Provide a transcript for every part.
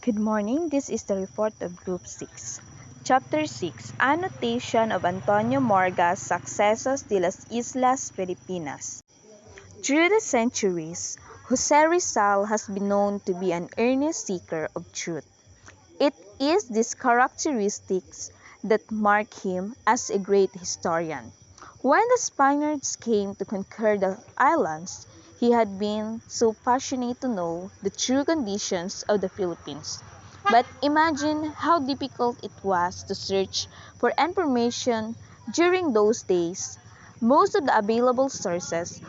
Good morning. This is the report of Group 6. Chapter 6, Annotation of Antonio Morga's Sucesos de las Islas Filipinas. Through the centuries, Jose Rizal has been known to be an earnest seeker of truth. It is these characteristics that mark him as a great historian. When the Spaniards came to conquer the islands, he had been so passionate to know the true conditions of the Philippines. But imagine how difficult it was to search for information during those days. Most of the available sources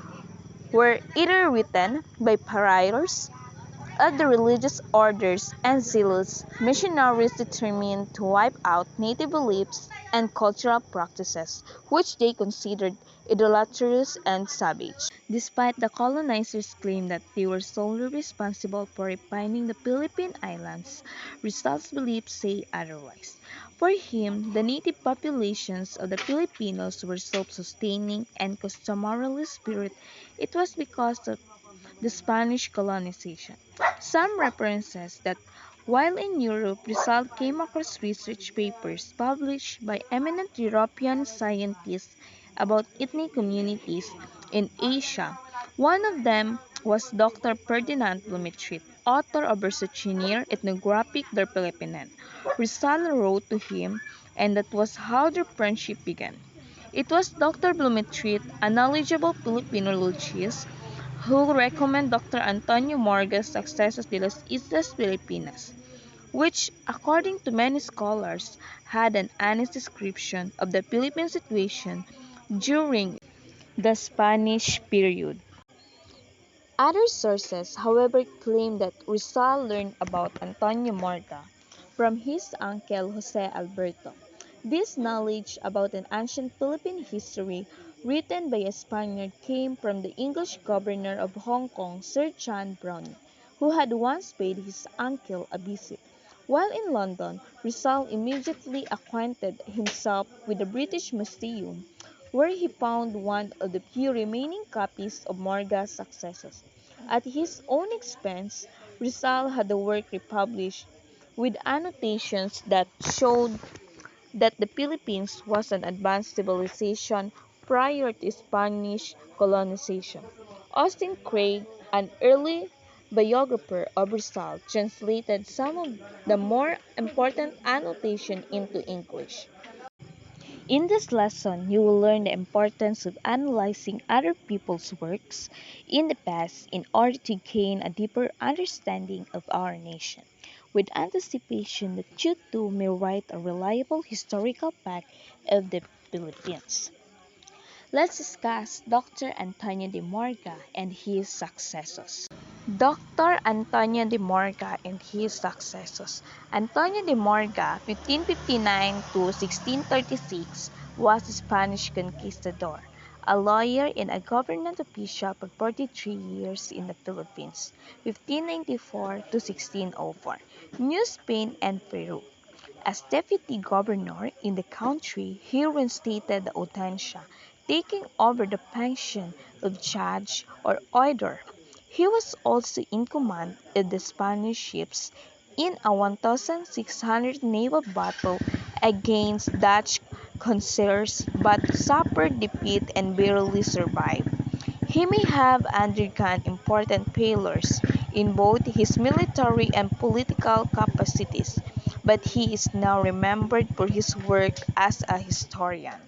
were either written by pariahs of the religious orders and zealous missionaries determined to wipe out native beliefs and cultural practices which they considered idolatrous and savage. Despite the colonizers' claim that they were solely responsible for refining the Philippine Islands, Rizal's beliefs say otherwise. For him, the native populations of the Filipinos were self-sustaining and customarily spirit. It was because of the Spanish colonization. Some references that while in Europe, Rizal came across research papers published by eminent European scientists about ethnic communities in Asia. One of them was Dr. Ferdinand Blumentritt, author of Versuchinier Ethnographic der Philippinen. Rizal wrote to him, and that was how their friendship began. It was Dr. Blumentritt, a knowledgeable Filipino who recommend Dr. Antonio Morga's Sucesos de las Islas Filipinas, which, according to many scholars, had an honest description of the Philippine situation during the Spanish period. Other sources, however, claim that Rizal learned about Antonio Morga from his uncle Jose Alberto. This knowledge about an ancient Philippine history written by a Spaniard came from the English governor of Hong Kong, Sir John Browne, who had once paid his uncle a visit. While in London, Rizal immediately acquainted himself with the British Museum, where he found one of the few remaining copies of Morga's Successes. At his own expense, Rizal had the work republished with annotations that showed that the Philippines was an advanced civilization prior to Spanish colonization. Austin Craig, an early biographer of Rizal, translated some of the more important annotation into English. In this lesson, you will learn the importance of analyzing other people's works in the past in order to gain a deeper understanding of our nation, with anticipation that you too may write a reliable historical fact of the Philippines. Let's discuss Dr. Antonio de Morga and his successors. Dr. Antonio de Morga and his successors. Antonio de Morga, 1559 to 1636, was a Spanish conquistador, a lawyer and a government official for 43 years in the Philippines, 1594 to 1604, New Spain and Peru. As deputy governor in the country, he reinstated the audiencia, taking over the function of judge or auditor. He was also in command of the Spanish ships in a 1,600 naval battle against Dutch corsairs, but suffered defeat and barely survived. He may have undergone important failures in both his military and political capacities, but he is now remembered for his work as a historian.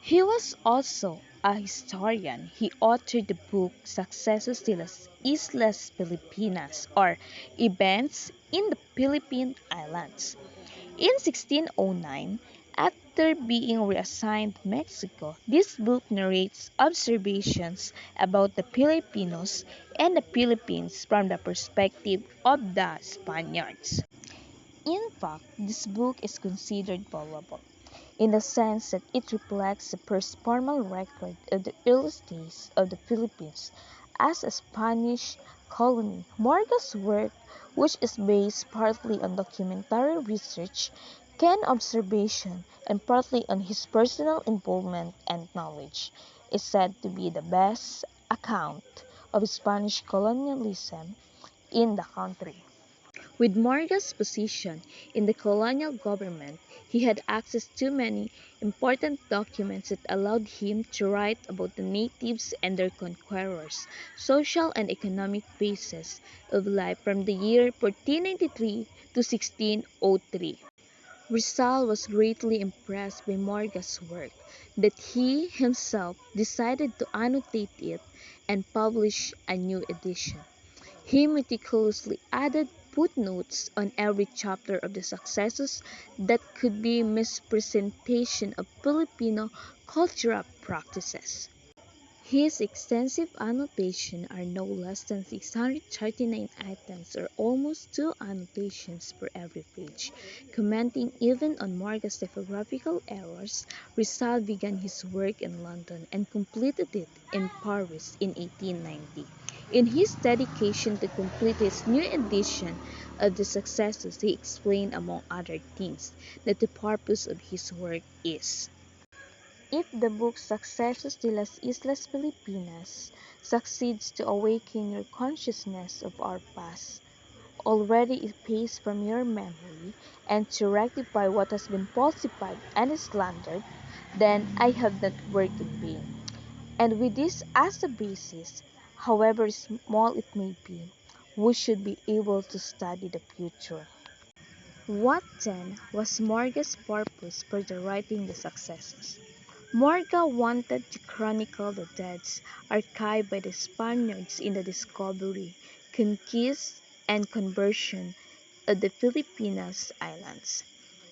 He was also a historian. He authored the book Sucesos de las Islas Filipinas, or Events in the Philippine Islands. In 1609, after being reassigned to Mexico, this book narrates observations about the Filipinos and the Philippines from the perspective of the Spaniards. In fact, this book is considered valuable in the sense that it reflects the first formal record of the earliest days of the Philippines as a Spanish colony. Morga's work, which is based partly on documentary research, keen observation, and partly on his personal involvement and knowledge, is said to be the best account of Spanish colonialism in the country. With Morga's position in the colonial government, he had access to many important documents that allowed him to write about the natives and their conquerors, social and economic basis of life from the year 1493 to 1603. Rizal was greatly impressed by Morga's work, that he himself decided to annotate it and publish a new edition. He meticulously added footnotes on every chapter of the Sucesos that could be misrepresentation of Filipino cultural practices. His extensive annotations are no less than 639 items or almost two annotations per every page. Commenting even on Morga's typographical errors, Rizal began his work in London and completed it in Paris in 1890. In his dedication to complete his new edition of the Successos, he explained, among other things, that the purpose of his work is: if the book Sucesos de las Islas Filipinas succeeds to awaken your consciousness of our past, already effaced from your memory, and to rectify what has been falsified and slandered, then I have not worked in vain. And with this as a basis, however small it may be, we should be able to study the future. What then was Morga's purpose for the writing the Successos? Morga wanted to chronicle the deeds archived by the Spaniards in the discovery, conquest, and conversion of the Filipinas Islands.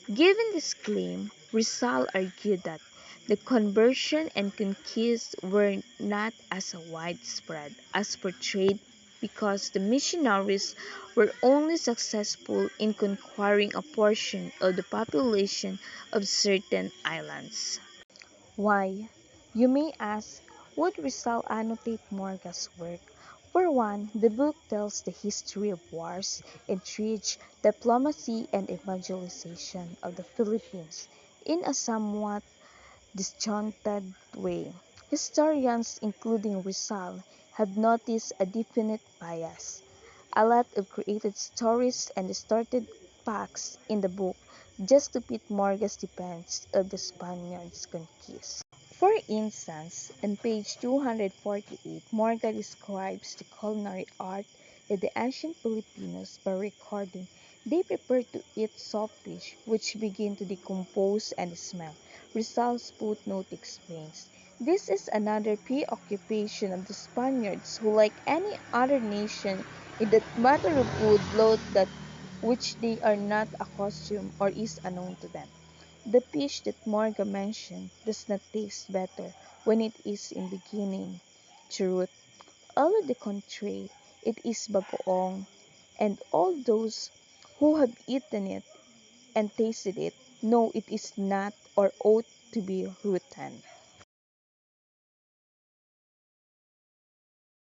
Given this claim, Rizal argued that the conversion and conquest were not as widespread as portrayed because the missionaries were only successful in conquering a portion of the population of certain islands. Why, you may ask, would Rizal annotate Morga's work? For one, the book tells the history of wars, intrigue, diplomacy, and evangelization of the Philippines in a somewhat disjointed way. Historians, including Rizal, have noticed a definite bias. A lot of created stories and distorted facts in the book just to fit Morga's defense of the Spaniards' conquest. For instance, on page 248, Morga describes the culinary art of the ancient Filipinos by recording they prepared to eat saltfish, which begin to decompose and smell. Rizal's footnote explains, this is another preoccupation of the Spaniards who, like any other nation, in that matter of food, loathe that which they are not accustomed or is unknown to them. The fish that Morga mentioned does not taste better when it is in beginning to root. All of the contrary, it is bagoong, and all those who have eaten it and tasted it know it is not or ought to be rotten.